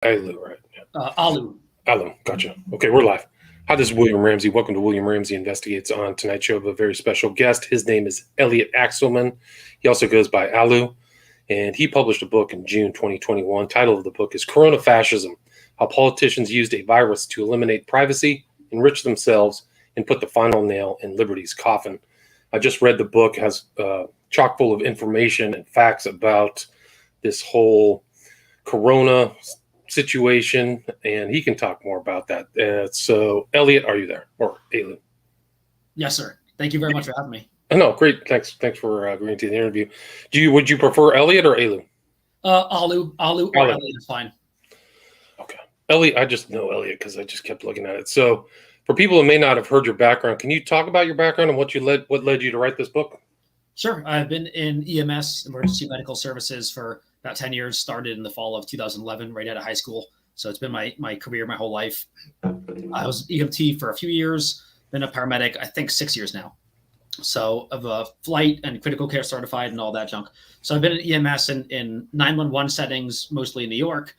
Alu, right? Alu. Alu, gotcha. Okay, we're live. Hi, this is William Ramsey. Welcome to William Ramsey Investigates. On tonight's show, I have a very special guest. His name is Elliot Axelman. He also goes by Alu, and he published a book in June 2021. Title of the book is Corona-fascism: How Politicians Used a Virus to Eliminate Privacy, Enrich Themselves, and Put the Final Nail in Liberty's Coffin. I just read the book. It has chock full of information and facts about this whole Corona situation, and he can talk more about that. So, Elliot, are you there? Or Alu? Yes, sir. Thank you very much for having me. No, great. Thanks for agreeing to the interview. Would you prefer Elliot or Alu? Alu or Elliot is fine. Okay. Elliot, I just know Elliot because I just kept looking at it. So, for people who may not have heard your background, can you talk about your background and what led you to write this book? Sure. I've been in EMS, emergency medical services, for about 10 years. Started in the fall of 2011, right out of high school. So it's been my career my whole life. I was EMT for a few years, been a paramedic, I think 6 years now. So of a flight and critical care certified and all that junk. So I've been in EMS in 911 settings, mostly in New York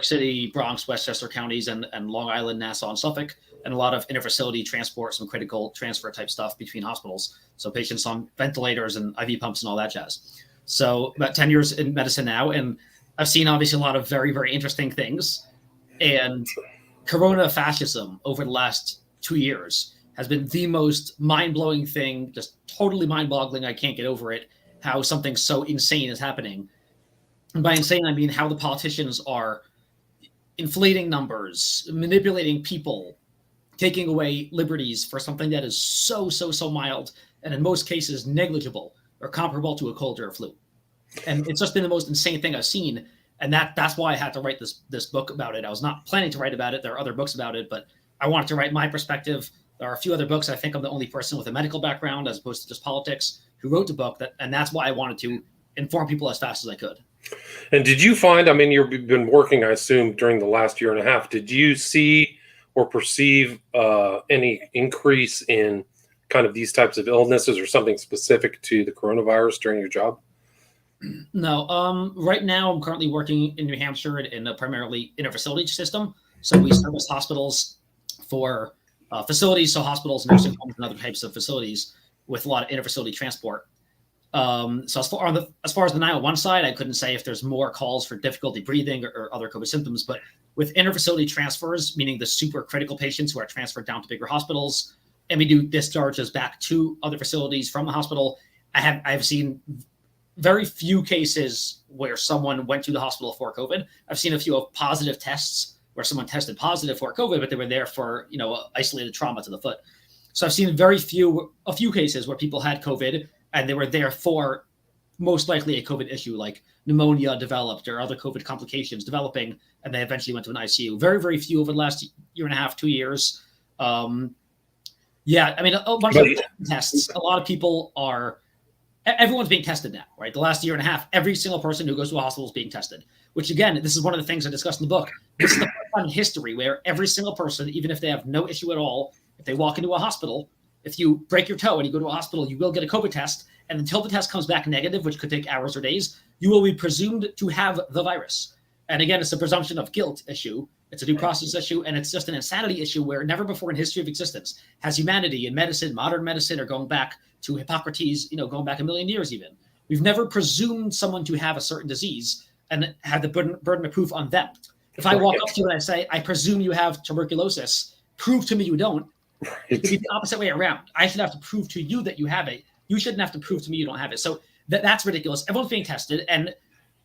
City, Bronx, Westchester counties, and Long Island, Nassau, and Suffolk, and a lot of interfacility transport, some critical transfer type stuff between hospitals. So patients on ventilators and IV pumps and all that jazz. So about 10 years in medicine now, and I've seen obviously a lot of very, very interesting things. And Corona-fascism over the last 2 years has been the most mind-blowing thing, just totally mind-boggling. I can't get over it, how something so insane is happening. And by insane, I mean how the politicians are inflating numbers, manipulating people, taking away liberties for something that is so mild, and in most cases negligible or comparable to a cold or a flu. And it's just been the most insane thing I've seen. And that's why I had to write this book about it. I was not planning to write about it. There are other books about it, but I wanted to write my perspective. There are a few other books. I think I'm the only person with a medical background as opposed to just politics who wrote the book. And that's why I wanted to inform people as fast as I could. And did you find, I mean, you've been working, I assume, during the last year and a half. Did you see or perceive any increase in kind of these types of illnesses or something specific to the coronavirus during your job? No. Right now, I'm currently working in New Hampshire in a primarily interfacility system. So we service hospitals for facilities, so hospitals, nursing homes, and other types of facilities with a lot of interfacility transport. So as far as the 911 side, I couldn't say if there's more calls for difficulty breathing or other COVID symptoms, but with interfacility transfers, meaning the super critical patients who are transferred down to bigger hospitals, and we do discharges back to other facilities from the hospital, I've seen very few cases where someone went to the hospital for COVID. I've seen a few of positive tests where someone tested positive for COVID, but they were there for, isolated trauma to the foot. So I've seen a few cases where people had COVID and they were there for most likely a COVID issue, like pneumonia developed or other COVID complications developing, and they eventually went to an ICU. Very, very few over the last year and a half, 2 years. A bunch of tests. A lot of people everyone's being tested now, right? The last year and a half, every single person who goes to a hospital is being tested, which again, this is one of the things I discussed in the book. This is the first time in history where every single person, even if they have no issue at all, if they walk into a hospital, if you break your toe and you go to a hospital, you will get a COVID test. And until the test comes back negative, which could take hours or days, you will be presumed to have the virus. And again, it's a presumption of guilt issue. It's a due process issue. And it's just an insanity issue where never before in history of existence has humanity and medicine, modern medicine, or going back to Hippocrates, going back a million years even. We've never presumed someone to have a certain disease and had the burden of proof on them. If I walk up to you and I say, I presume you have tuberculosis, prove to me you don't. It should be the opposite way around. I should have to prove to you that you have it. You shouldn't have to prove to me you don't have it. So that's ridiculous. Everyone's being tested. And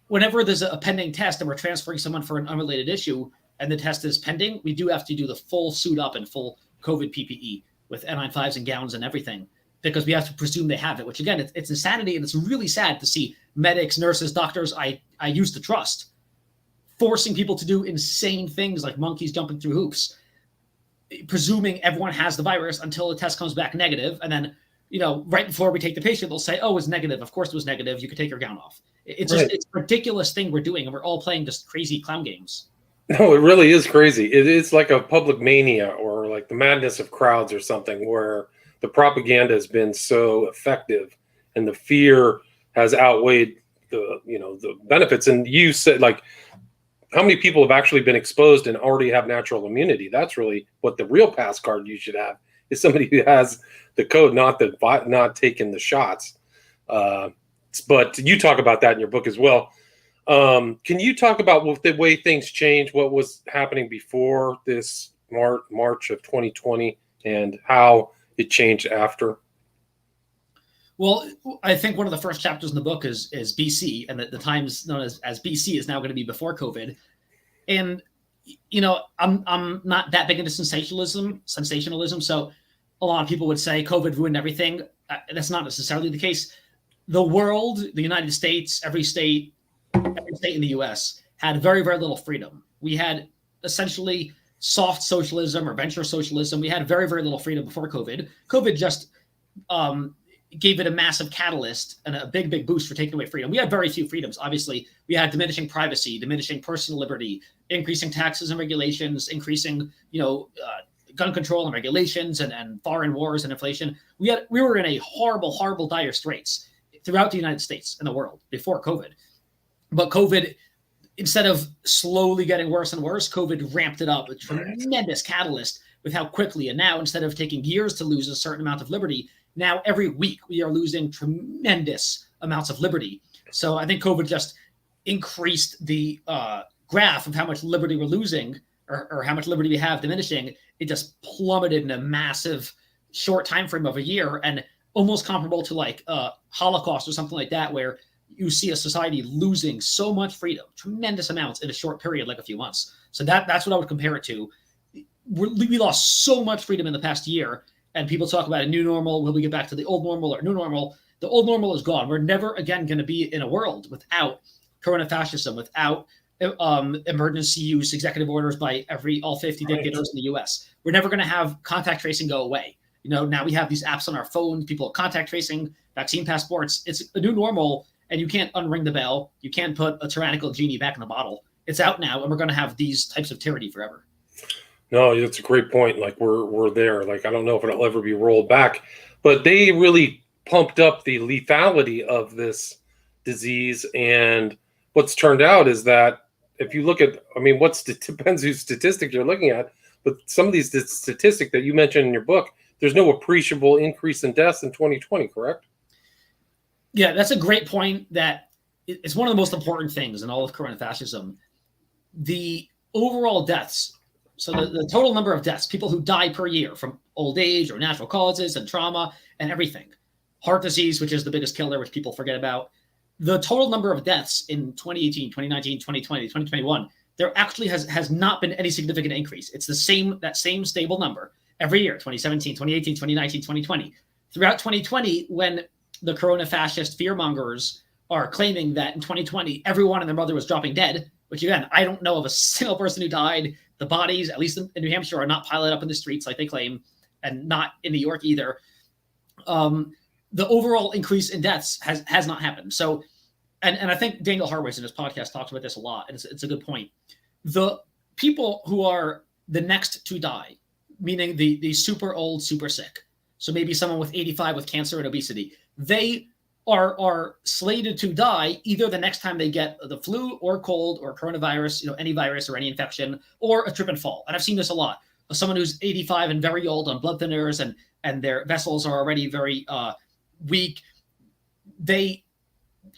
whenever there's a pending test and we're transferring someone for an unrelated issue and the test is pending, we do have to do the full suit up and full COVID PPE with N95s and gowns and everything, because we have to presume they have it, which again, it's insanity. And it's really sad to see medics, nurses, doctors I used to trust forcing people to do insane things like monkeys jumping through hoops, presuming everyone has the virus until the test comes back negative. And then, right before we take the patient, they'll say, oh, it's negative. Of course it was negative. You could take your gown off. It's just, it's a ridiculous thing we're doing. And we're all playing just crazy clown games. No, it really is crazy. It's like a public mania or like the madness of crowds or something where the propaganda has been so effective and the fear has outweighed the benefits. And you said, like, how many people have actually been exposed and already have natural immunity? That's really what the real pass card you should have, is somebody who has the code, not taking the shots. But you talk about that in your book as well. Can you talk about the way things changed, what was happening before this March of 2020 and how it changed after? Well, I think one of the first chapters in the book is BC, and the times known as BC is now going to be before COVID. And I'm not that big into sensationalism. So a lot of people would say COVID ruined everything. That's not necessarily the case. The world, the United States, every state in the U.S. had very, very little freedom. We had essentially soft socialism or venture socialism. We had very, very little freedom before COVID. COVID just gave it a massive catalyst and a big, big boost for taking away freedom. We had very few freedoms. Obviously, we had diminishing privacy, diminishing personal liberty, increasing taxes and regulations, increasing, gun control and regulations, and foreign wars and inflation. We were in a horrible, horrible, dire straits throughout the United States and the world before COVID. But COVID, instead of slowly getting worse and worse, COVID ramped it up, a tremendous catalyst with how quickly. And now, instead of taking years to lose a certain amount of liberty, now every week we are losing tremendous amounts of liberty. So I think COVID just increased the graph of how much liberty we're losing, or how much liberty we have diminishing. It just plummeted in a massive short time frame of a year, and almost comparable to like Holocaust or something like that, where you see a society losing so much freedom, tremendous amounts in a short period, like a few months. So that's what I would compare it to. We lost so much freedom in the past year, and people talk about a new normal. Will we get back to the old normal or new normal? The old normal is gone. We're never again going to be in a world without Corona-fascism, without emergency use executive orders by all 50 dictators in the U.S. We're never going to have contact tracing go away. Now we have these apps on our phones, people are contact tracing, vaccine passports. It's a new normal, and you can't unring the bell. You can't put a tyrannical genie back in the bottle. It's out now, and we're going to have these types of tyranny forever. No, it's a great point. Like we're there. Like, I don't know if it'll ever be rolled back, but they really pumped up the lethality of this disease. And what's turned out is that if you look at, depends whose statistic you're looking at, but some of these statistics that you mentioned in your book, there's no appreciable increase in deaths in 2020, correct? Yeah, that's a great point. That it's one of the most important things in all of Corona-fascism. The overall deaths, so the total number of deaths, people who die per year from old age or natural causes and trauma and everything, heart disease, which is the biggest killer, which people forget about, the total number of deaths in 2018, 2019, 2020, 2021, there actually has not been any significant increase. It's that same stable number every year, 2017, 2018, 2019, 2020. Throughout 2020, when the Corona-fascist fearmongers are claiming that in 2020, everyone and their mother was dropping dead, which again, I don't know of a single person who died. The bodies, at least in New Hampshire, are not piled up in the streets like they claim, and not in New York either. The overall increase in deaths has not happened. So, and I think Daniel Harwitz in his podcast talks about this a lot, and it's a good point. The people who are the next to die, meaning the super old, super sick, so maybe someone with 85 with cancer and obesity, they are slated to die either the next time they get the flu or cold or coronavirus, any virus or any infection, or a trip and fall. And I've seen this a lot. Someone who's 85 and very old on blood thinners, and their vessels are already very weak, they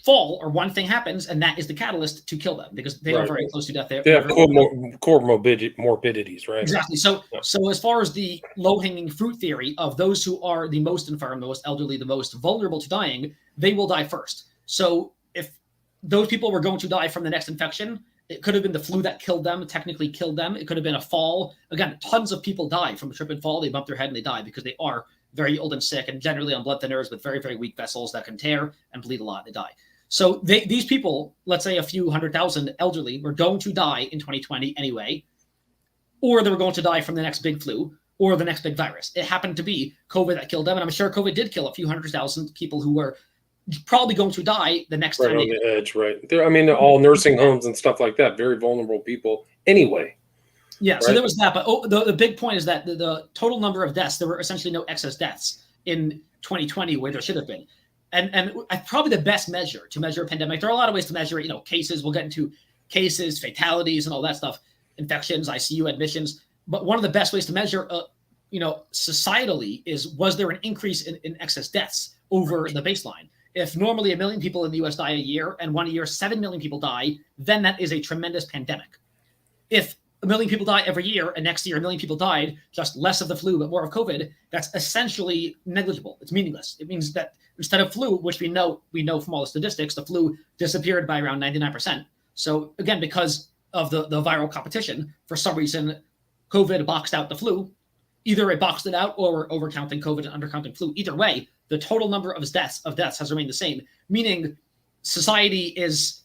fall, or one thing happens, and that is the catalyst to kill them, because they are very close to death. They have core morbidities, right? Exactly. So as far as the low-hanging fruit theory of those who are the most infirm, the most elderly, the most vulnerable to dying, they will die first. So if those people were going to die from the next infection, it could have been the flu that killed them, technically killed them. It could have been a fall. Again, tons of people die from a trip and fall. They bump their head and they die because they are very old and sick, and generally on blood thinners with very, very weak vessels that can tear and bleed a lot. They die. So these people, let's say a few 100,000 elderly, were going to die in 2020 anyway, or they were going to die from the next big flu or the next big virus. It happened to be COVID that killed them, and I'm sure COVID did kill a few 100,000 people who were probably going to die the next time. Right on the edge, right? They're all nursing homes and stuff like that. Very vulnerable people anyway. Yeah, right? So there was that. But the big point is that the total number of deaths, there were essentially no excess deaths in 2020 where there should have been. And probably the best measure to measure a pandemic, there are a lot of ways to measure it, cases. We'll get into cases, fatalities, and all that stuff, infections, ICU admissions. But one of the best ways to measure, societally was there an increase in excess deaths over the baseline? If normally 1 million people in the US die a year, and one year 7 million people die, then that is a tremendous pandemic. If 1 million people die every year, and next year 1 million people died, just less of the flu, but more of COVID, that's essentially negligible. It's meaningless. It means that instead of flu, which we know from all the statistics, the flu disappeared by around 99%. So again, because of the viral competition, for some reason, COVID boxed out the flu. Either it boxed it out, or we're overcounting COVID and undercounting flu. Either way, the total number of deaths has remained the same, meaning society is,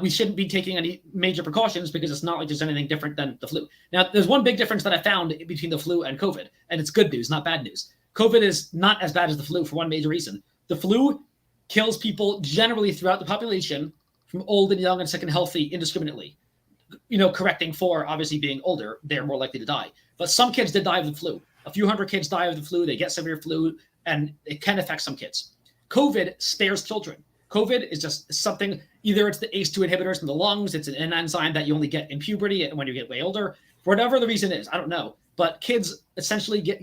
we shouldn't be taking any major precautions because it's not like there's anything different than the flu. Now, there's one big difference that I found between the flu and COVID, and it's good news, not bad news. COVID is not as bad as the flu for one major reason. The flu kills people generally throughout the population, from old and young and sick and healthy indiscriminately. Correcting for obviously being older, they're more likely to die. But some kids did die of the flu. A few hundred kids die of the flu. They get severe flu, and it can affect some kids. COVID spares children. COVID is just something, either it's the ACE2 inhibitors in the lungs, it's an enzyme that you only get in puberty and when you get way older. Whatever the reason is, I don't know. But kids essentially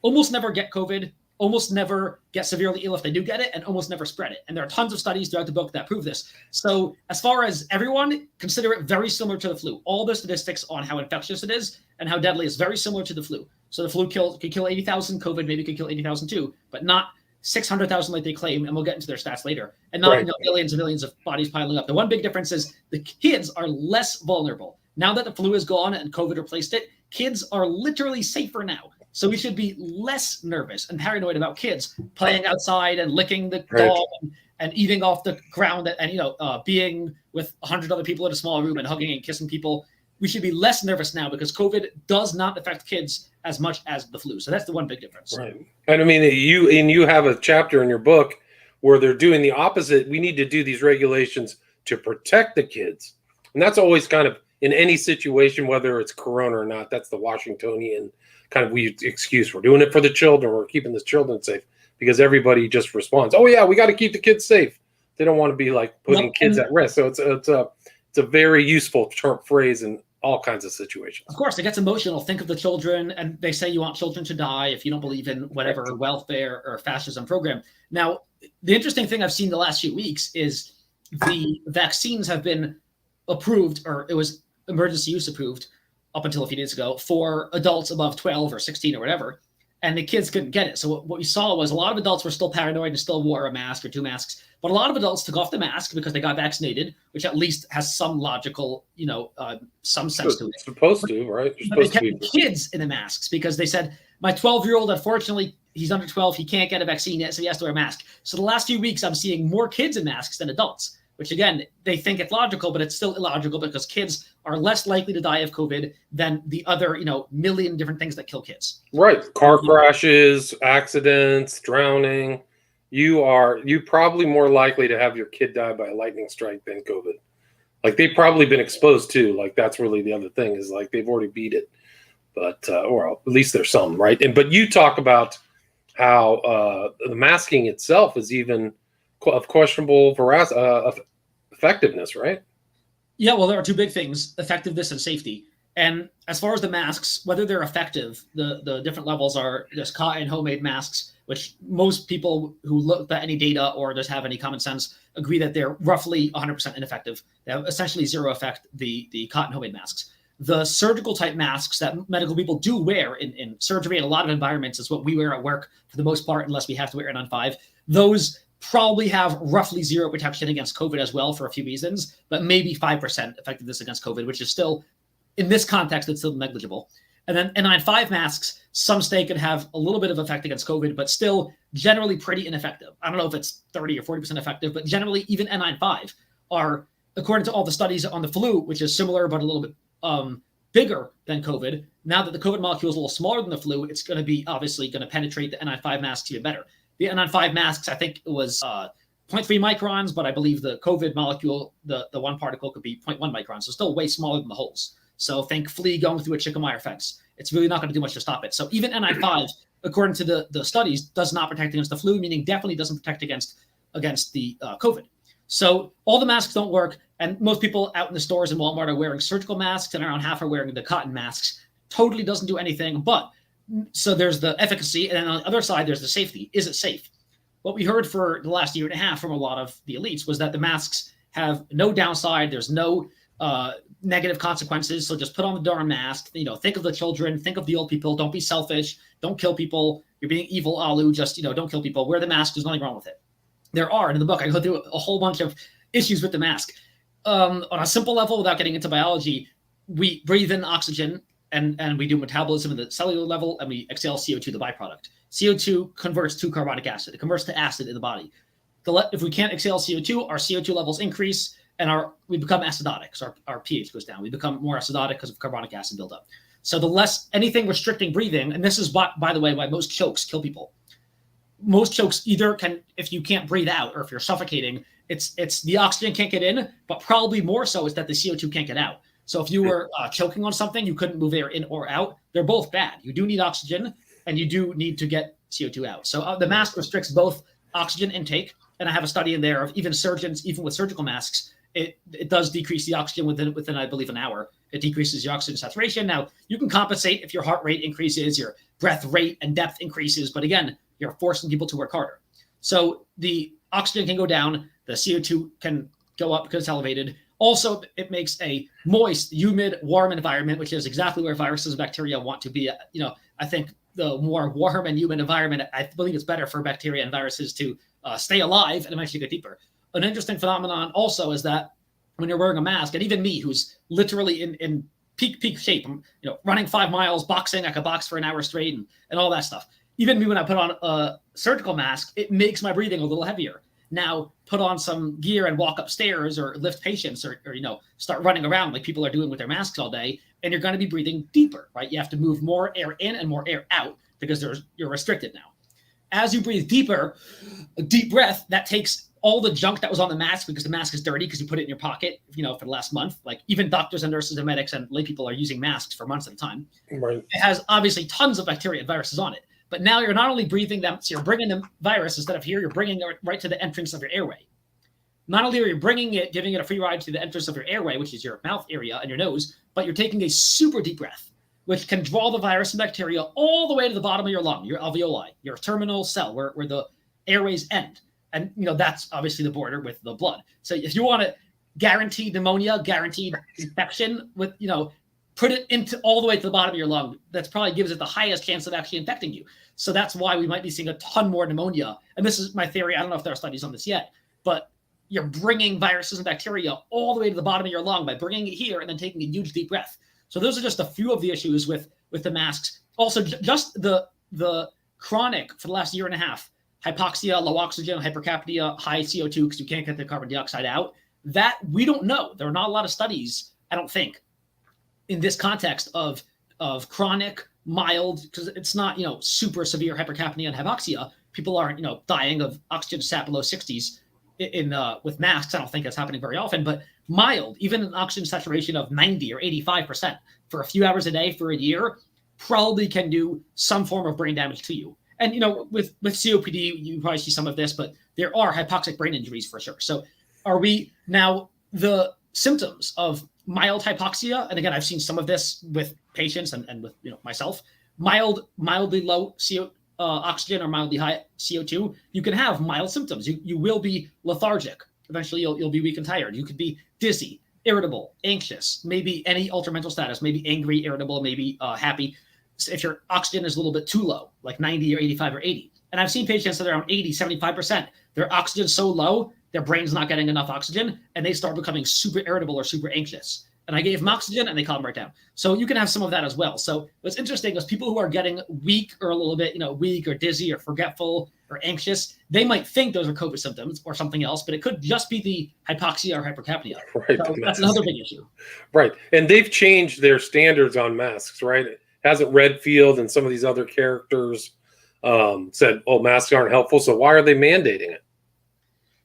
almost never get COVID, almost never get severely ill if they do get it, and almost never spread it. And there are tons of studies throughout the book that prove this. So as far as everyone, consider it very similar to the flu. All the statistics on how infectious it is and how deadly is very similar to the flu. So the flu could kill 80,000, COVID maybe could kill 80,000 too, but not 600,000 like they claim, and we'll get into their stats later, and not millions and millions of bodies piling up. The one big difference is the kids are less vulnerable. Now that the flu is gone and COVID replaced it, kids are literally safer now. So we should be less nervous and paranoid about kids playing outside and licking the dog and eating off the ground and being with 100 other people in a small room and hugging and kissing people. We should be less nervous now because COVID does not affect kids as much as the flu. So that's the one big difference. Right. And I mean, you have a chapter in your book where they're doing the opposite. We need to do these regulations to protect the kids. And that's always kind of in any situation, whether it's Corona or not, that's the Washingtonian kind of excuse. We're doing it for the children. We're keeping the children safe, because everybody just responds, oh yeah, we got to keep the kids safe. They don't want to be like putting kids at risk. So it's a very useful phrase in all kinds of situations. Of course, it gets emotional. Think of the children, and they say you want children to die if you don't believe in whatever welfare or fascism program. Now, the interesting thing I've seen the last few weeks is the vaccines have been approved, or it was emergency use approved up until a few days ago, for adults above 12 or 16 or whatever, and the kids couldn't get it. So what we saw was a lot of adults were still paranoid and still wore a mask or two masks, but a lot of adults took off the mask because they got vaccinated, which at least has some logical, some sense to it. It's supposed to, right? But they kept the kids in the masks because they said, my 12-year-old, unfortunately, he's under 12, he can't get a vaccine yet, so he has to wear a mask. So the last few weeks, I'm seeing more kids in masks than adults, which again, they think it's logical, but it's still illogical because kids are less likely to die of COVID than the other, million different things that kill kids. Right. Car crashes, accidents, drowning. You probably more likely to have your kid die by a lightning strike than COVID. Like, they've probably been exposed to, like, that's really the other thing, is like they've already beat it. But, or at least there's some, right? But you talk about how the masking itself is even of questionable effectiveness, right? Yeah, well, there are two big things: effectiveness and safety. And as far as the masks, whether they're effective, the different levels are just cotton homemade masks, which most people who look at any data or just have any common sense agree that they're roughly 100% ineffective. They have essentially zero effect, the cotton homemade masks. The surgical type masks that medical people do wear in surgery in a lot of environments is what we wear at work for the most part, unless we have to wear an N95. Those probably have roughly zero protection against COVID as well for a few reasons, but maybe 5% effectiveness against COVID, which is still, in this context, it's still negligible. And then N95 masks, some say could have a little bit of effect against COVID, but still generally pretty ineffective. I don't know if it's 30 or 40% effective, but generally even N95 are, according to all the studies on the flu, which is similar but a little bit bigger than COVID. Now that the COVID molecule is a little smaller than the flu, it's going to be obviously going to penetrate the N95 masks even better. The N95 masks, I think it was 0.3 microns, but I believe the COVID molecule, the one particle could be 0.1 microns, so still way smaller than the holes. So think flea going through a chicken wire fence. It's really not going to do much to stop it. So even N95, according to the studies, does not protect against the flu, meaning definitely doesn't protect against the COVID. So all the masks don't work, and most people out in the stores in Walmart are wearing surgical masks, and around half are wearing the cotton masks. Totally doesn't do anything. But so there's the efficacy, and then on the other side, there's the safety. Is it safe? What we heard for the last year and a half from a lot of the elites was that the masks have no downside. There's no negative consequences. So just put on the darn mask. Think of the children. Think of the old people. Don't be selfish. Don't kill people. You're being evil, Alu. Just don't kill people. Wear the mask. There's nothing wrong with it. There are, in the book, I go through a whole bunch of issues with the mask. On a simple level, without getting into biology, we breathe in oxygen and we do metabolism at the cellular level, and we exhale CO2, the byproduct. CO2 converts to carbonic acid. It converts to acid in the body. If we can't exhale CO2, our CO2 levels increase, and we become acidotic. So our pH goes down. We become more acidotic because of carbonic acid buildup. So the less anything restricting breathing, and this is, by the way, why most chokes kill people. Most chokes either can, if you can't breathe out or if you're suffocating, it's the oxygen can't get in, but probably more so is that the CO2 can't get out. So if you were choking on something, you couldn't move air in or out. They're both bad. You do need oxygen, and you do need to get CO2 out. So the mask restricts both oxygen intake, and I have a study in there of even surgeons, even with surgical masks, it does decrease the oxygen within, I believe, an hour. It decreases your oxygen saturation. Now, you can compensate if your heart rate increases, your breath rate and depth increases, but again, you're forcing people to work harder. So the oxygen can go down, the CO2 can go up because it's elevated. Also, it makes a moist, humid, warm environment, which is exactly where viruses and bacteria want to be. I think the more warm and humid environment, I believe it's better for bacteria and viruses to stay alive and eventually get deeper. An interesting phenomenon also is that when you're wearing a mask, and even me, who's literally in peak shape, I'm running 5 miles, boxing, I could box for an hour straight and all that stuff. Even me, when I put on a surgical mask, it makes my breathing a little heavier. Now, put on some gear and walk upstairs or lift patients or start running around like people are doing with their masks all day, and you're going to be breathing deeper, right? You have to move more air in and more air out because you're restricted now. As you breathe deeper, a deep breath, that takes all the junk that was on the mask because the mask is dirty because you put it in your pocket, for the last month. Like even doctors and nurses and medics and lay people are using masks for months at a time. Right. It has obviously tons of bacteria and viruses on it. But now you're not only breathing them, so you're bringing the virus instead of here, you're bringing it right to the entrance of your airway. Not only are you bringing it, giving it a free ride to the entrance of your airway, which is your mouth area and your nose, but you're taking a super deep breath, which can draw the virus and bacteria all the way to the bottom of your lung, your alveoli, your terminal cell, where the airways end. And, that's obviously the border with the blood. So if you want to guarantee pneumonia, guaranteed infection with, put it into all the way to the bottom of your lung. That's probably gives it the highest chance of actually infecting you. So that's why we might be seeing a ton more pneumonia. And this is my theory. I don't know if there are studies on this yet, but you're bringing viruses and bacteria all the way to the bottom of your lung by bringing it here and then taking a huge deep breath. So those are just a few of the issues with the masks. Also, just the chronic for the last year and a half, hypoxia, low oxygen, hypercapnia, high CO2 because you can't get the carbon dioxide out. That we don't know. There are not a lot of studies, I don't think, in this context of chronic, mild, because it's not, super severe hypercapnia and hypoxia. People aren't, dying of oxygen sat below 60s with masks. I don't think that's happening very often, but mild, even an oxygen saturation of 90 or 85% for a few hours a day for a year probably can do some form of brain damage to you. And, with COPD, you probably see some of this, but there are hypoxic brain injuries for sure. So are we now the symptoms of mild hypoxia? And again, I've seen some of this with patients and with myself, mildly low oxygen or mildly high CO2. You can have mild symptoms. You will be lethargic. Eventually you'll be weak and tired. You could be dizzy, irritable, anxious, maybe any altered mental status, maybe angry, irritable, maybe happy. If your oxygen is a little bit too low, like 90 or 85 or 80. And I've seen patients that are around 80, 75%. Their oxygen is so low, their brain's not getting enough oxygen, and they start becoming super irritable or super anxious. And I gave them oxygen, and they calm right down. So you can have some of that as well. So what's interesting is people who are getting weak or a little bit, weak or dizzy or forgetful or anxious, they might think those are COVID symptoms or something else, but it could just be the hypoxia or hypercapnia. Right. So that's another big issue. Right. And they've changed their standards on masks, right? Hasn't Redfield and some of these other characters said, masks aren't helpful, so why are they mandating it?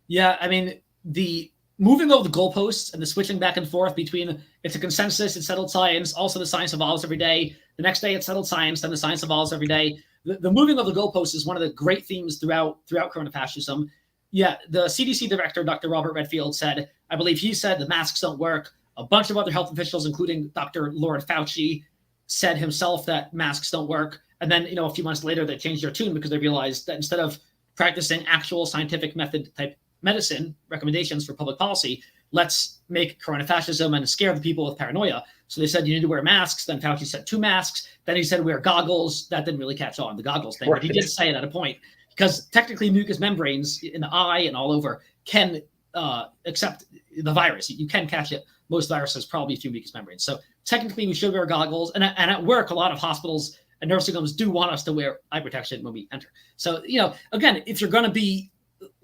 Yeah, I mean, the moving over the goalposts and the switching back and forth between it's a consensus, it's settled science, also the science evolves every day. The next day it's settled science, then the science evolves every day. The moving of the goalposts is one of the great themes throughout Corona-fascism. Yeah, the CDC director, Dr. Robert Redfield, said, I believe he said the masks don't work. A bunch of other health officials, including Dr. Lord Fauci, said himself that masks don't work. And then, a few months later, they changed their tune because they realized that instead of practicing actual scientific method type medicine recommendations for public policy, let's make Corona-fascism and scare the people with paranoia. So they said you need to wear masks. Then Fauci said 2 masks. Then he said wear goggles. That didn't really catch on, the goggles thing. Right. But he did say it at a point, because technically mucous membranes in the eye and all over can accept the virus. You can catch it. Most viruses probably through mucous membranes. So technically we should wear goggles. And at work, a lot of hospitals and nursing homes do want us to wear eye protection when we enter. So, again, if you're going to be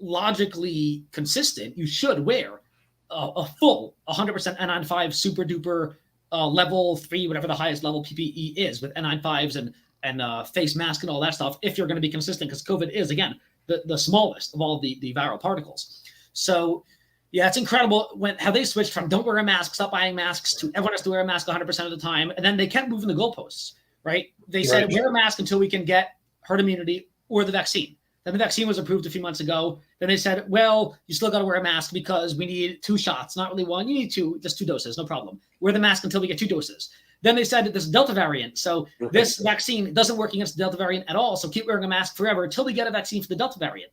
logically consistent, you should wear a full 100% N95 super duper level 3, whatever the highest level PPE is, with N95s and face mask and all that stuff, if you're going to be consistent, because COVID is, again, the smallest of all of the viral particles. So, yeah, it's incredible how they switched from don't wear a mask, stop buying masks, to everyone has to wear a mask 100% of the time. And then they kept moving the goalposts, right? They said wear a mask until we can get herd immunity or the vaccine. Then the vaccine was approved a few months ago. Then they said, well, you still got to wear a mask because we need 2 shots, not really 1. You need 2, just 2 doses, no problem. Wear the mask until we get 2 doses. Then they said that this Delta variant. So this vaccine doesn't work against the Delta variant at all. So keep wearing a mask forever until we get a vaccine for the Delta variant.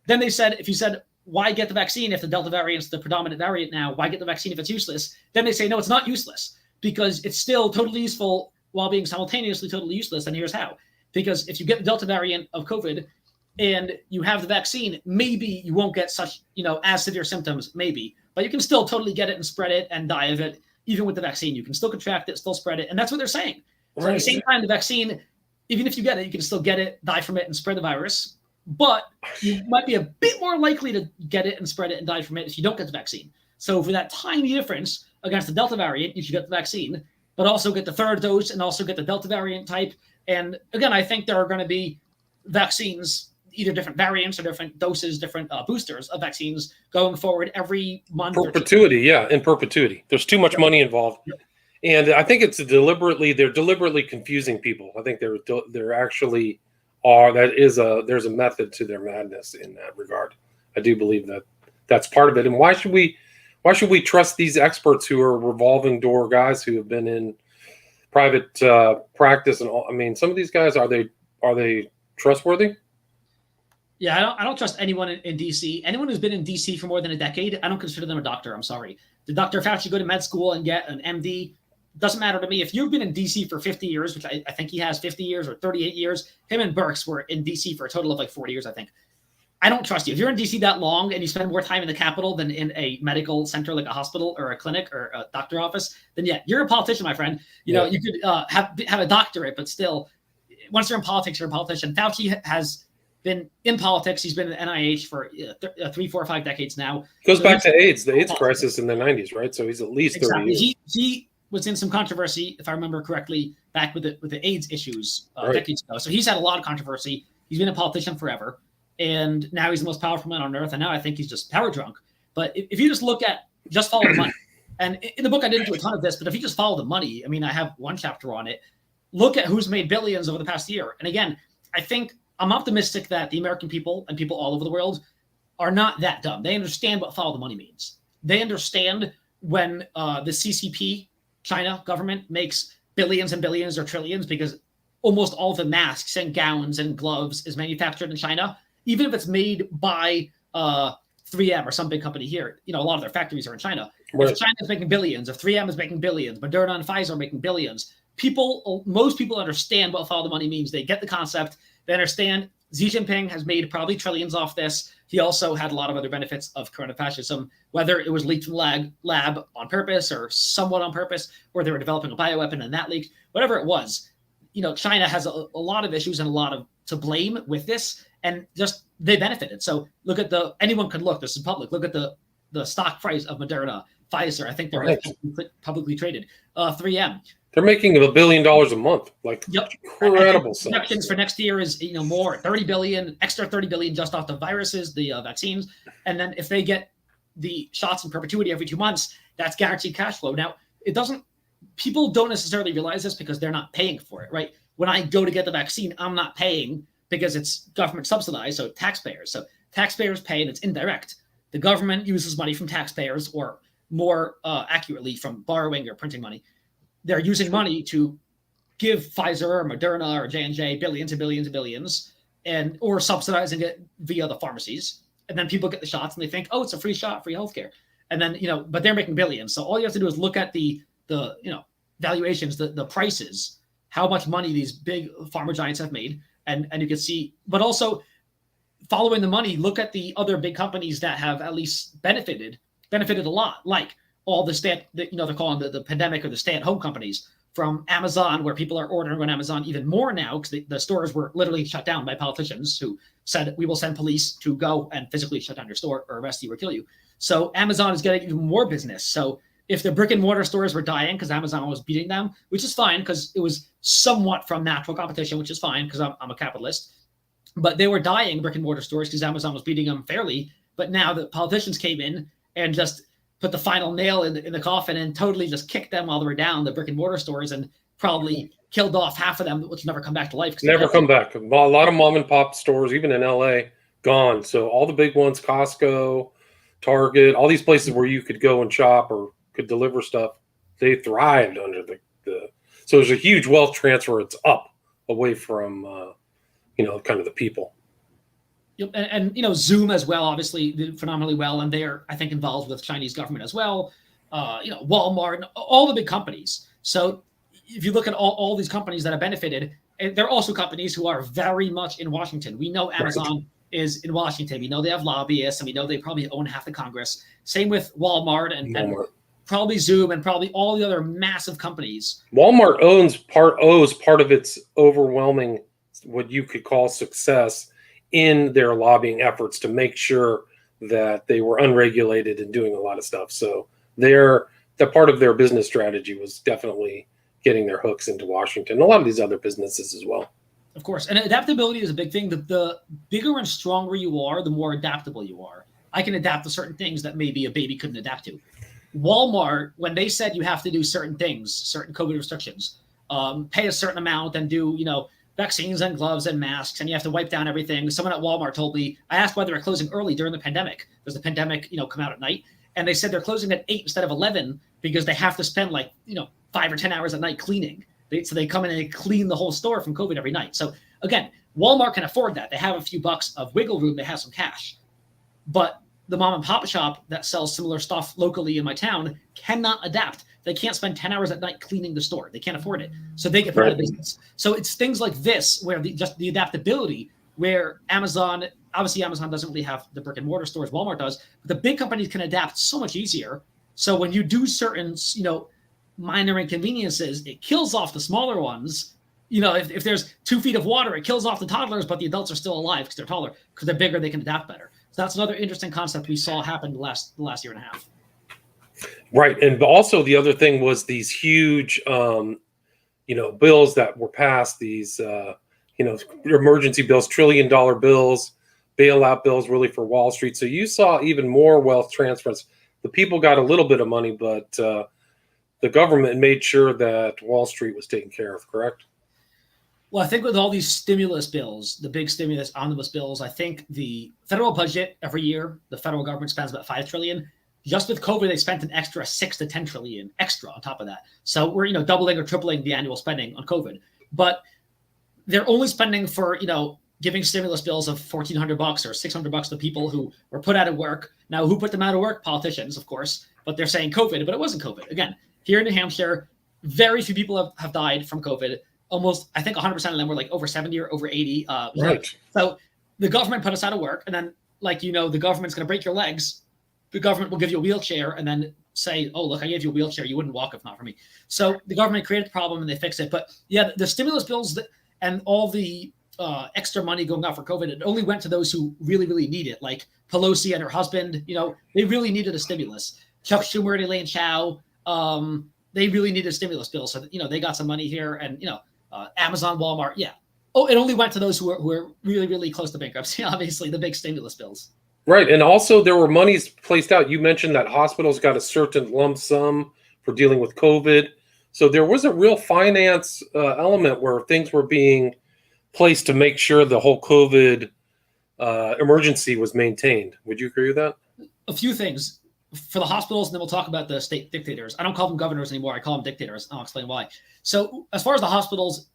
Then they said, if you said, why get the vaccine if the Delta variant is the predominant variant now? Why get the vaccine if it's useless? Then they say, no, it's not useless, because it's still totally useful while being simultaneously totally useless. And here's how. Because if you get the Delta variant of COVID and you have the vaccine, maybe you won't get such, as severe symptoms, maybe, but you can still totally get it and spread it and die of it. Even with the vaccine, you can still contract it, still spread it. And that's what they're saying. So at the same time, the vaccine, even if you get it, you can still get it, die from it, and spread the virus. But you might be a bit more likely to get it and spread it and die from it if you don't get the vaccine. So for that tiny difference against the Delta variant, you should get the vaccine, but also get the 3rd dose and also get the Delta variant type. And again, I think there are going to be vaccines, either different variants or different doses, different boosters of vaccines going forward every month. Perpetuity, in perpetuity. There's too much money involved. And I think they're deliberately confusing people. I think they're actually there's a method to their madness in that regard. I do believe that that's part of it. And why should we trust these experts who are revolving door guys who have been in private practice and all? I mean, some of these guys, are they trustworthy? Yeah, I don't trust anyone in DC. Anyone who's been in DC for more than a decade, I don't consider them a doctor. I'm sorry. Did Dr. Fauci go to med school and get an MD? Doesn't matter to me. If you've been in DC for 50 years, which I think he has 50 years or 38 years, him and Birx were in DC for a total of like 40 years, I think. I don't trust you. If you're in DC that long and you spend more time in the Capitol than in a medical center like a hospital or a clinic or a doctor office, then yeah, you're a politician, my friend. You could have a doctorate, but still, once you're in politics, you're a politician. Fauci has been in politics. He's been in the NIH for 3, 4, 5 decades now. Goes back to AIDS, the AIDS crisis in the 90s, right? So he's at least 30 years. He was in some controversy, if I remember correctly, back with the AIDS issues decades ago. So he's had a lot of controversy. He's been a politician forever, and now he's the most powerful man on earth. And now I think he's just power drunk. But if you just look at follow the money, and in the book I didn't do a ton of this, but if you just follow the money, I mean, I have 1 chapter on it. Look at who's made billions over the past year. And again, I think I'm optimistic that the American people and people all over the world are not that dumb. They understand what follow the money means. They understand when the CCP, China government, makes billions and billions or trillions because almost all the masks and gowns and gloves is manufactured in China, even if it's made by 3M or some big company here. A lot of their factories are in China. Right. If China is making billions, if 3M is making billions, Moderna and Pfizer are making billions, most people understand what follow the money means. They get the concept. They understand Xi Jinping has made probably trillions off this. He also had a lot of other benefits of Corona-fascism, whether it was leaked from the lab on purpose or somewhat on purpose, or they were developing a bioweapon and that leaked, whatever it was. China has a lot of issues and a lot of to blame with this, and just they benefited. So look at anyone could look, this is public, look at the stock price of Moderna, Pfizer. I think they're publicly traded. 3M. They're making $1 billion a month, incredible stuff. Projections for next year is more, 30 billion, extra 30 billion just off the viruses, the vaccines, and then if they get the shots in perpetuity every 2 months, that's guaranteed cash flow. Now, people don't necessarily realize this because they're not paying for it, right? When I go to get the vaccine, I'm not paying because it's government subsidized, so taxpayers. So taxpayers pay, and it's indirect. The government uses money from taxpayers, or more accurately, from borrowing or printing money. They're using money to give Pfizer or Moderna or J&J billions and billions and billions, or subsidizing it via the pharmacies. And then people get the shots and they think, oh, it's a free shot, free healthcare. And then, but they're making billions. So all you have to do is look at the valuations, the prices, how much money these big pharma giants have made. And you can see, but also following the money, look at the other big companies that have at least benefited a lot, like all the they're calling the pandemic or the stay-at-home companies, from Amazon, where people are ordering on Amazon even more now because the stores were literally shut down by politicians who said, we will send police to go and physically shut down your store or arrest you or kill you. So Amazon is getting even more business. So if the brick and mortar stores were dying because Amazon was beating them, which is fine because it was somewhat from natural competition, which is fine because I'm a capitalist, but they were dying, brick and mortar stores, because Amazon was beating them fairly. But now the politicians came in and just put the final nail in the coffin and totally just kicked them while they were down, the brick and mortar stores, and probably killed off half of them, which never come back to life. Never come back. A lot of mom and pop stores, even in LA, gone. So all the big ones, Costco, Target, all these places where you could go and shop or could deliver stuff, they thrived under the so there's a huge wealth transfer. It's up away from kind of the people. And Zoom as well, obviously did phenomenally well, and they're, I think, involved with Chinese government as well. Walmart, all the big companies. So if you look at all these companies that have benefited, they're also companies who are very much in Washington. We know Amazon is in Washington. We know they have lobbyists, and we know they probably own half the Congress. Same with Walmart and probably Zoom and probably all the other massive companies. Walmart owes part of its overwhelming, what you could call, success in their lobbying efforts to make sure that they were unregulated and doing a lot of stuff. So the part of their business strategy was definitely getting their hooks into Washington. A lot of these other businesses as well. Of course. And adaptability is a big thing. The bigger and stronger you are, the more adaptable you are. I can adapt to certain things that maybe a baby couldn't adapt to. Walmart, when they said you have to do certain things, certain COVID restrictions, pay a certain amount and do, vaccines and gloves and masks, and you have to wipe down everything. Someone at Walmart told me, I asked why they were closing early during the pandemic. Does the pandemic, come out at night? And they said they're closing at 8 instead of 11 because they have to spend 5 or 10 hours at night cleaning. So they come in and they clean the whole store from COVID every night. So again, Walmart can afford that. They have a few bucks of wiggle room. They have some cash. But the mom and pop shop that sells similar stuff locally in my town cannot adapt. They can't spend 10 hours at night cleaning the store. They can't afford it. So they get put out of business. So it's things like this where the adaptability, where Amazon doesn't really have the brick and mortar stores Walmart does, but the big companies can adapt so much easier. So when you do certain, minor inconveniences, it kills off the smaller ones. If there's 2 feet of water, it kills off the toddlers, but the adults are still alive because they're taller, because they're bigger, they can adapt better. So that's another interesting concept we saw happen the last year and a half. Right. And also the other thing was these huge, bills that were passed, these, emergency bills, $1 trillion bills, bailout bills really for Wall Street. So you saw even more wealth transfers. The people got a little bit of money, but the government made sure that Wall Street was taken care of, correct? Well, I think with all these stimulus bills, the big stimulus omnibus bills, I think the federal budget every year, the federal government spends about $5 trillion. Just with COVID, they spent an extra $6 to $10 trillion extra on top of that. So we're, doubling or tripling the annual spending on COVID. But they're only spending for, giving stimulus bills of $1,400 or $600 to people who were put out of work. Now, who put them out of work? Politicians, of course. But they're saying COVID, but it wasn't COVID. Again, here in New Hampshire, very few people have died from COVID. Almost, I think 100% of them were over 70 or over 80. Right. So the government put us out of work. And then, the government's going to break your legs. The government will give you a wheelchair and then say, oh, look, I gave you a wheelchair. You wouldn't walk if not for me. So the government created the problem and they fixed it. But yeah, the stimulus bills and all the extra money going out for COVID, it only went to those who really, really need it. Like Pelosi and her husband, they really needed a stimulus. Chuck Schumer and Elaine Chao, they really needed a stimulus bill. So, they got some money here and, Amazon, Walmart. Yeah. Oh, it only went to those who were really, really close to bankruptcy. Obviously, the big stimulus bills. Right. And also there were monies placed out. You mentioned that hospitals got a certain lump sum for dealing with COVID. So there was a real finance element where things were being placed to make sure the whole COVID emergency was maintained. Would you agree with that? A few things for the hospitals, and then we'll talk about the state dictators. I don't call them governors anymore. I call them dictators. I'll explain why. So as far as the hospitals,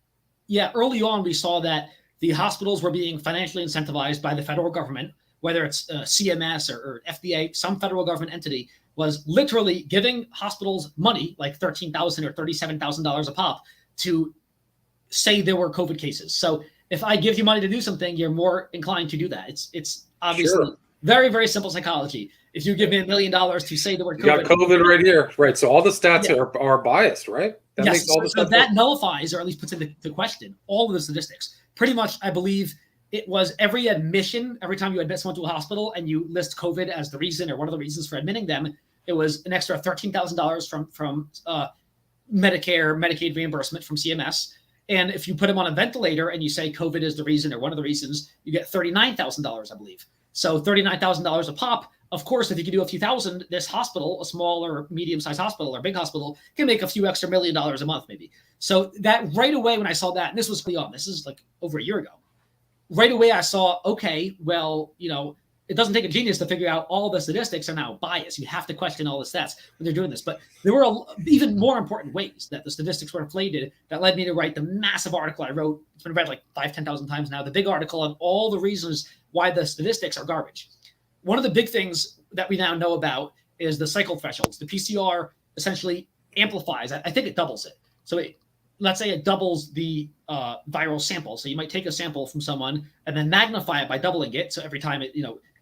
yeah, early on we saw that the hospitals were being financially incentivized by the federal government, whether it's CMS or FDA, some federal government entity was literally giving hospitals money, like $13,000 or $37,000 a pop, to say there were COVID cases. So if I give you money to do something, you're more inclined to do that. It's obviously very, very simple psychology. If you give me $1 million to say the word COVID, you got COVID right here, right? So all the stats are biased, right? That makes all the so that nullifies, or at least puts into question, all of the statistics. Pretty much, I believe it was every admission, every time you admit someone to a hospital and you list COVID as the reason or one of the reasons for admitting them, it was an extra $13,000 from Medicare, Medicaid reimbursement from CMS. And if you put them on a ventilator and you say COVID is the reason or one of the reasons, you get $39,000, I believe. So $39,000 a pop. Of course, if you can do a few thousand, this hospital, a small or medium-sized hospital or big hospital, can make a few extra $1 million a month, maybe. So that right away when I saw that, and this was early on, this is like over a year ago, right away I saw, okay, well, it doesn't take a genius to figure out all the statistics are now biased. You have to question all the stats when they're doing this. But there were even more important ways that the statistics were inflated that led me to write the massive article I wrote. It's been read like 10,000 times now. The big article on all the reasons why the statistics are garbage. One of the big things that we now know about is the cycle thresholds. The PCR essentially amplifies. I think it doubles it. So let's say it doubles the viral sample. So you might take a sample from someone and then magnify it by doubling it. So every time it,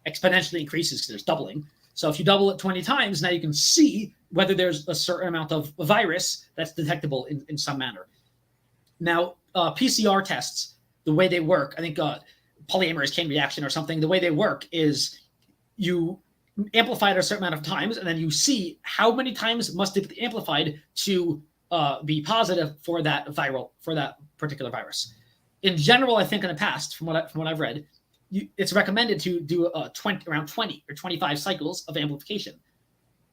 exponentially increases because there's doubling. So if you double it 20 times, now you can see whether there's a certain amount of virus that's detectable in some manner. Now, PCR tests, the way they work, I think polymerase chain reaction or something, the way they work is you amplify it a certain amount of times, and then you see how many times must it be amplified to be positive for that particular virus. In general, I think in the past, from what I've read, it's recommended to do around 20 or 25 cycles of amplification.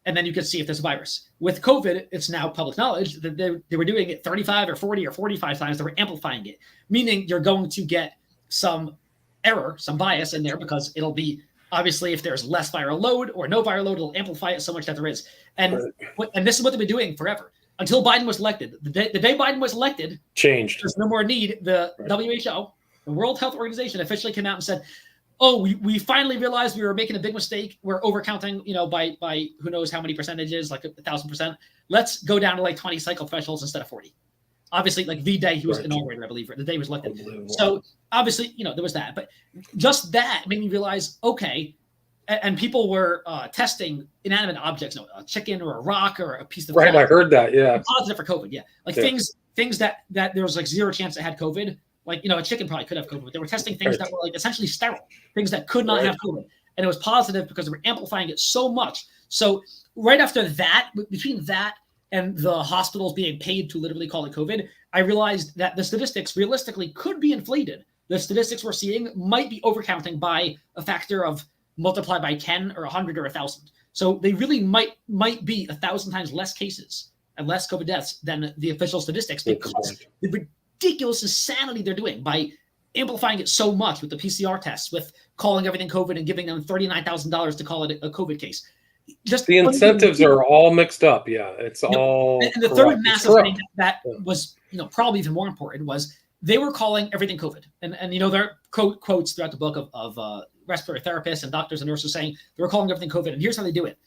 And then you can see if there's a virus. With COVID, it's now public knowledge that they were doing it 35 or 40 or 45 times. They were amplifying it, meaning you're going to get some error, some bias in there, because it'll be, obviously, if there's less viral load or no viral load, it'll amplify it so much that there is. And this is what they've been doing forever. Until Biden was elected. The day Biden was elected, changed. There's no more need. The WHO, the World Health Organization, officially came out and said, "Oh, we finally realized we were making a big mistake. We're overcounting, by who knows how many percentages, like 1,000%. Let's go down to like 20 cycle thresholds instead of 40." Obviously, like the day he was inaugurated, I believe, or the day he was elected. So obviously, there was that. But just that made me realize, okay. And people were testing inanimate objects, a chicken or a rock or a piece of I heard that, yeah. Positive for COVID, yeah. Like things that there was like zero chance it had COVID. Like, a chicken probably could have COVID, but they were testing things that were like essentially sterile, things that could not have COVID. And it was positive because they were amplifying it so much. So right after that, between that and the hospitals being paid to literally call it COVID, I realized that the statistics realistically could be inflated. The statistics we're seeing might be overcounting by a factor of multiplied by 10 or 100 or 1,000. So they really might be 1,000 times less cases and less COVID deaths than the official statistics, because the ridiculous insanity they're doing by amplifying it so much with the PCR tests, with calling everything COVID and giving them $39,000 to call it a COVID case. Just the incentives are all mixed up. Yeah, it's all. And the third massive thing that was, probably even more important was they were calling everything COVID. And there are quotes throughout the book of respiratory therapists and doctors and nurses saying they were calling everything COVID. And here's how they do it.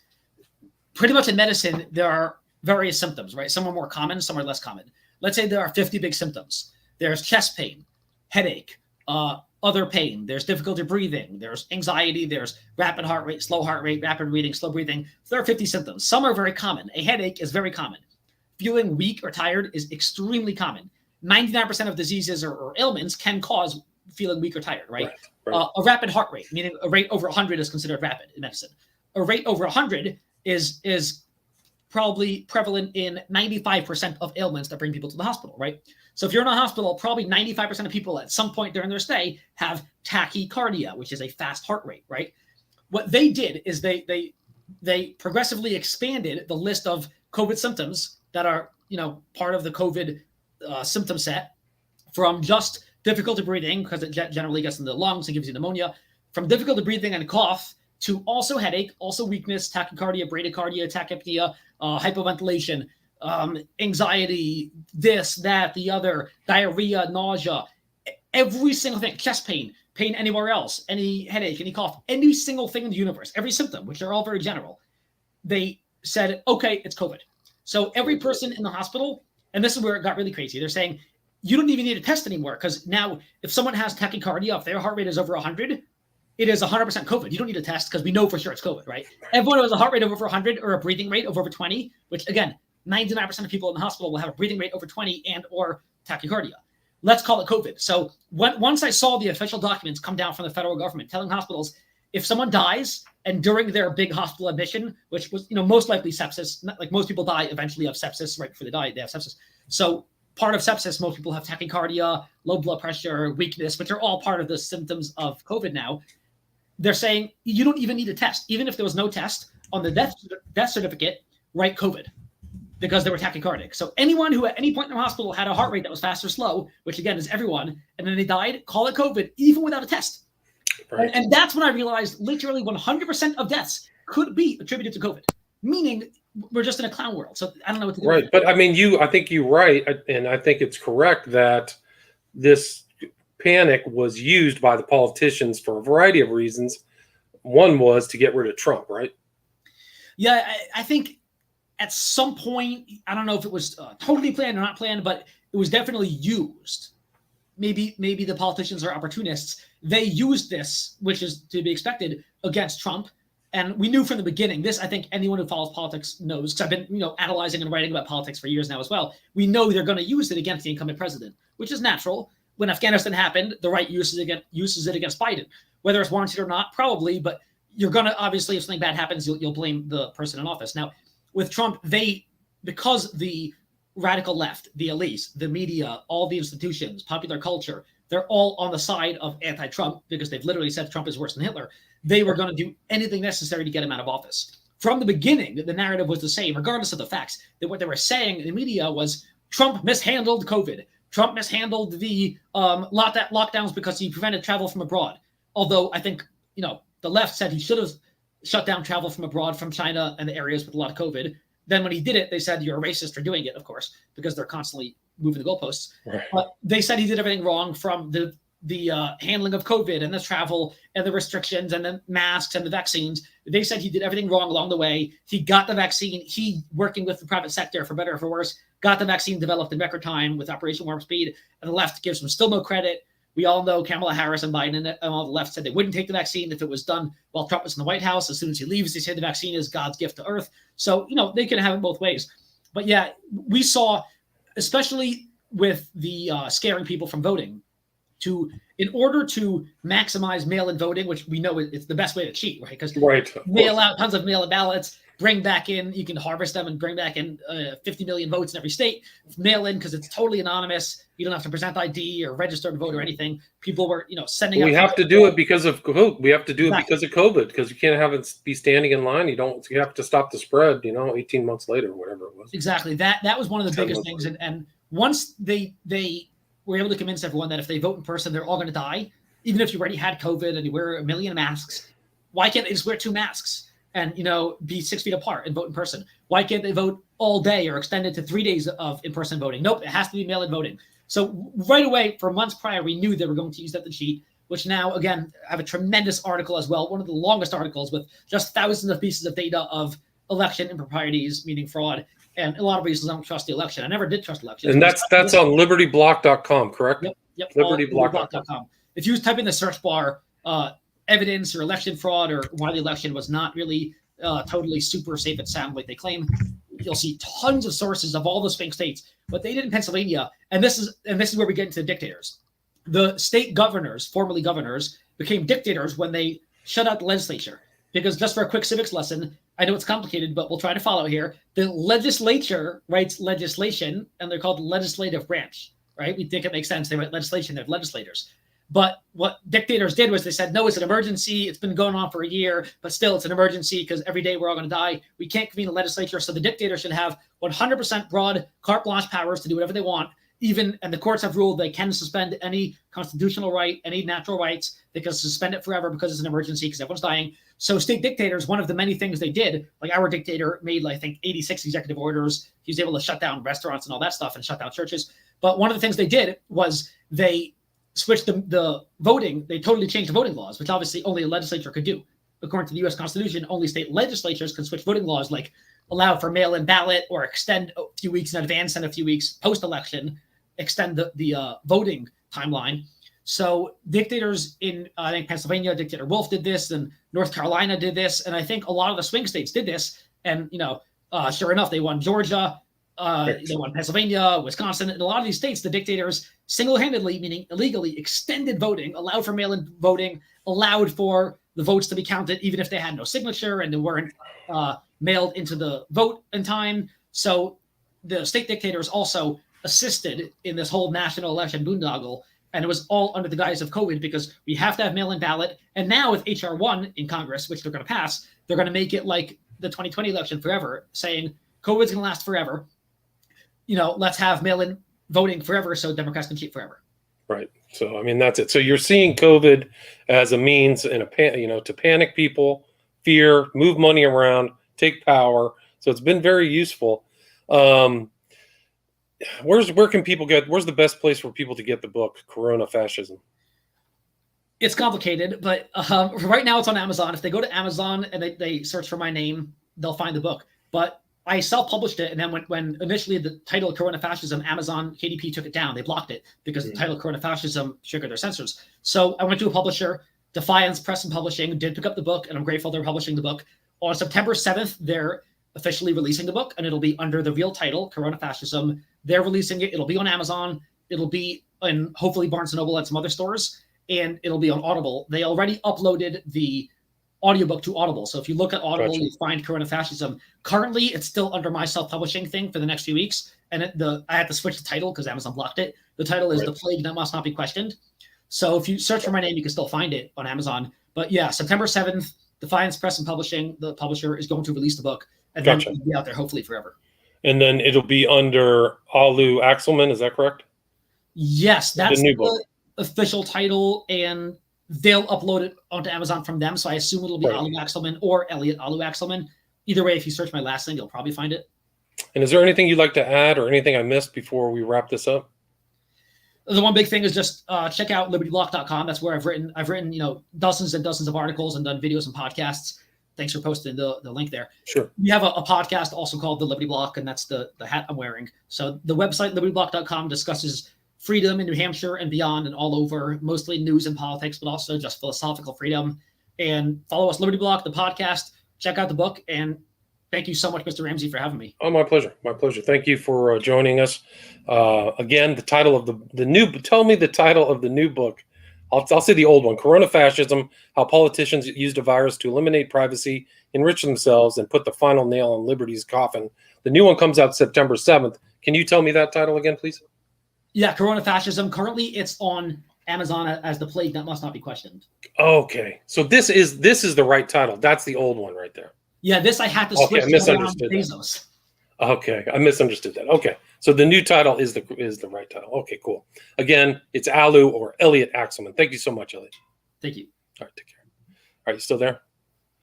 Pretty much in medicine, there are various symptoms, right? Some are more common, some are less common. Let's say there are 50 big symptoms. There's chest pain, headache, other pain. There's difficulty breathing. There's anxiety. There's rapid heart rate, slow heart rate, rapid breathing, slow breathing. There are 50 symptoms. Some are very common. A headache is very common. Feeling weak or tired is extremely common. 99% of diseases or ailments can cause feeling weak or tired, right? A rapid heart rate, meaning a rate over 100 is considered rapid in medicine. A rate over 100 is probably prevalent in 95% of ailments that bring people to the hospital, right? So if you're in a hospital, probably 95% of people at some point during their stay have tachycardia, which is a fast heart rate, right? What they did is they progressively expanded the list of COVID symptoms that are, part of the COVID symptom set, from just difficulty breathing, because it generally gets in the lungs and gives you pneumonia, from difficulty breathing and cough to also headache, also weakness, tachycardia, bradycardia, tachypnea, hypoventilation, anxiety, this, that, the other, diarrhea, nausea, every single thing, chest pain, pain anywhere else, any headache, any cough, any single thing in the universe, every symptom, which are all very general. They said, okay, it's COVID. So every person in the hospital, and this is where it got really crazy. They're saying, you don't even need a test anymore, because now if someone has tachycardia, if their heart rate is over 100, it is 100% COVID. You don't need a test because we know for sure it's COVID, right? Everyone who has a heart rate of over 100 or a breathing rate of over 20, which again, 99% of people in the hospital will have a breathing rate over 20 and or tachycardia. Let's call it COVID. So once I saw the official documents come down from the federal government telling hospitals, if someone dies and during their big hospital admission, which was most likely sepsis, like most people die eventually of sepsis right before they die, they have sepsis. So part of sepsis, most people have tachycardia, low blood pressure, weakness, which are all part of the symptoms of COVID now. They're saying you don't even need a test. Even if there was no test on the death certificate, write COVID, because they were tachycardic. So anyone who at any point in the hospital had a heart rate that was fast or slow, which again is everyone, and then they died, call it COVID, even without a test. Right. And that's when I realized literally 100% of deaths could be attributed to COVID, meaning we're just in a clown world. So I don't know what to do. Right. But I mean, I think you're right. And I think it's correct that this panic was used by the politicians for a variety of reasons. One was to get rid of Trump, right? Yeah, I think at some point, I don't know if it was totally planned or not planned, but it was definitely used. Maybe the politicians are opportunists. They used this, which is to be expected, against Trump. And we knew from the beginning, this, I think anyone who follows politics knows, because I've been analyzing and writing about politics for years now as well. We know they're going to use it against the incumbent president, which is natural. When Afghanistan happened, the right uses it against Biden. Whether it's warranted or not, probably, but you're going to, obviously, if something bad happens, you'll blame the person in office. Now, with Trump, because the radical left, the elites, the media, all the institutions, popular culture, they're all on the side of anti-Trump because they've literally said Trump is worse than Hitler. They were going to do anything necessary to get him out of office. From the beginning, the narrative was the same, regardless of the facts, that what they were saying in the media was Trump mishandled COVID. Trump mishandled the lockdowns because he prevented travel from abroad. Although I think, the left said he should have shut down travel from abroad from China and the areas with a lot of COVID. Then when he did it, they said you're a racist for doing it, of course, because they're constantly moving the goalposts. Right. But they said he did everything wrong, from the handling of COVID and the travel and the restrictions and the masks and the vaccines. They said he did everything wrong along the way. He got the vaccine. He, working with the private sector, for better or for worse, got the vaccine developed in record time with Operation Warp Speed. And the left gives him still no credit. We all know Kamala Harris and Biden and all the left said they wouldn't take the vaccine if it was done while Trump was in the White House. As soon as he leaves, they say the vaccine is God's gift to Earth. So, they can have it both ways. But yeah, we saw, especially with the scaring people from voting, in order to maximize mail-in voting, which we know it's the best way to cheat, right? Because mail out tons of mail-in ballots, bring back in, you can harvest them and bring back in 50 million votes in every state. Mail in because it's totally anonymous. You don't have to present ID or register to vote or anything. People were, sending out. We have to do it because of COVID. We have to do it because of COVID, because you can't have it be standing in line. You have to stop the spread, 18 months later, whatever it was. Exactly. That was one of the biggest things. And once they were able to convince everyone that if they vote in person, they're all going to die, even if you already had COVID and you wear 1 million masks, why can't they just wear 2 masks? And, be 6 feet apart and vote in person? Why can't they vote all day or extend it to 3 days of in-person voting? Nope, it has to be mail-in voting. So right away, for months prior, we knew they were going to use that to cheat, which now, again, I have a tremendous article as well, one of the longest articles with just thousands of pieces of data of election improprieties, meaning fraud. And a lot of reasons I don't trust the election. I never did trust elections. And that's on libertyblock.com, correct? Yep. Libertyblock.com. If you type in the search bar, evidence or election fraud or why the election was not really totally super safe and sound like they claim, you'll see tons of sources of all the swing states. What they did in Pennsylvania, and this is where we get into the dictators. The state governors, formerly governors, became dictators when they shut out the legislature. Because just for a quick civics lesson, I know it's complicated, but we'll try to follow here. The legislature writes legislation, and they're called the legislative branch, right? We think it makes sense. They write legislation, they have legislators. But what dictators did was they said, no, it's an emergency. It's been going on for a year, but still it's an emergency because every day we're all going to die. We can't convene a legislature. So the dictator should have 100% broad carte blanche powers to do whatever they want. and the courts have ruled they can suspend any constitutional right, any natural rights. They can suspend it forever because it's an emergency because everyone's dying. So state dictators, one of the many things they did, like our dictator made, I think, 86 executive orders. He was able to shut down restaurants and all that stuff and shut down churches. But one of the things they did was they switched the voting. They totally changed the voting laws, which obviously only a legislature could do. According to the U.S. Constitution, only state legislatures can switch voting laws, like allow for mail-in ballot or extend a few weeks in advance and a few weeks post-election, extend the voting timeline. So dictators in, I think, Pennsylvania, Dictator Wolf did this, and North Carolina did this, and I think a lot of the swing states did this. And, sure enough, they won Georgia, they won Pennsylvania, Wisconsin. In a lot of these states, the dictators single-handedly, meaning illegally, extended voting, allowed for mail-in voting, allowed for the votes to be counted, even if they had no signature and they weren't mailed into the vote in time. So the state dictators also assisted in this whole national election boondoggle. And it was all under the guise of COVID because we have to have mail-in ballot. And now with HR 1 in Congress, which they're going to pass, they're going to make it like the 2020 election forever, saying COVID's going to last forever. Let's have mail-in voting forever so Democrats can cheat forever. Right. So, I mean, that's it. So you're seeing COVID as a means to panic people, fear, move money around, take power. So it's been very useful. Where's the best place for people to get the book, Corona-fascism? It's complicated, but right now it's on Amazon. If they go to Amazon and they search for my name, they'll find the book. But I self-published it, and then when initially the title Corona-fascism, Amazon KDP took it down. They blocked it because the title Corona-fascism triggered their censors. So I went to a publisher, Defiance Press and Publishing, did pick up the book, and I'm grateful they're publishing the book. On September 7th, they're officially releasing the book, and it'll be under the real title, Corona-fascism. They're releasing it. It'll be on Amazon. It'll be in hopefully Barnes & Noble and some other stores, and it'll be on Audible. They already uploaded the audiobook to Audible. So if you look at Audible, Gotcha. you find Corona-fascism. Currently, it's still under my self-publishing thing for the next few weeks. And I had to switch the title because Amazon blocked it. The title is The Plague That Must Not Be Questioned. So if you search for my name, you can still find it on Amazon. But yeah, September 7th, Defiance Press and Publishing, the publisher, is going to release the book. And then it'll be out there hopefully forever. And then it'll be under Elliot Axelman, is that correct? Yes, that's the new book. Official title, and they'll upload it onto Amazon from them. So I assume it'll be Elliot Axelman or Elliot Axelman. Either way, if you search my last name, you'll probably find it. And is there anything you'd like to add or anything I missed before we wrap this up? The one big thing is just check out libertyblock.com. That's where I've written dozens and dozens of articles and done videos and podcasts. Thanks for posting the link there. Sure. We have a podcast also called The Liberty Block, and that's the hat I'm wearing. So the website, libertyblock.com, discusses freedom in New Hampshire and beyond and all over, mostly news and politics, but also just philosophical freedom. And follow us, Liberty Block, the podcast. Check out the book. And thank you so much, Mr. Ramsey, for having me. Oh, my pleasure. My pleasure. Thank you for joining us. Again, the title of tell me the title of the new book. I'll say the old one, Corona-fascism, How Politicians Used a Virus to Eliminate Privacy, Enrich Themselves, and Put the Final Nail on Liberty's Coffin. The new one comes out September 7th. Can you tell me that title again, please? Yeah, Corona-fascism. Currently, it's on Amazon as The Plague That Must Not Be Questioned. Okay. So this is the right title. That's the old one right there. Yeah, this I had to switch I misunderstood to Bezos. Okay, I misunderstood that. Okay, so the new title is the right title. Okay, cool. Again, it's Elliot Axelman. Thank you so much, Elliot. Thank you. All right, take care. All right, you still there?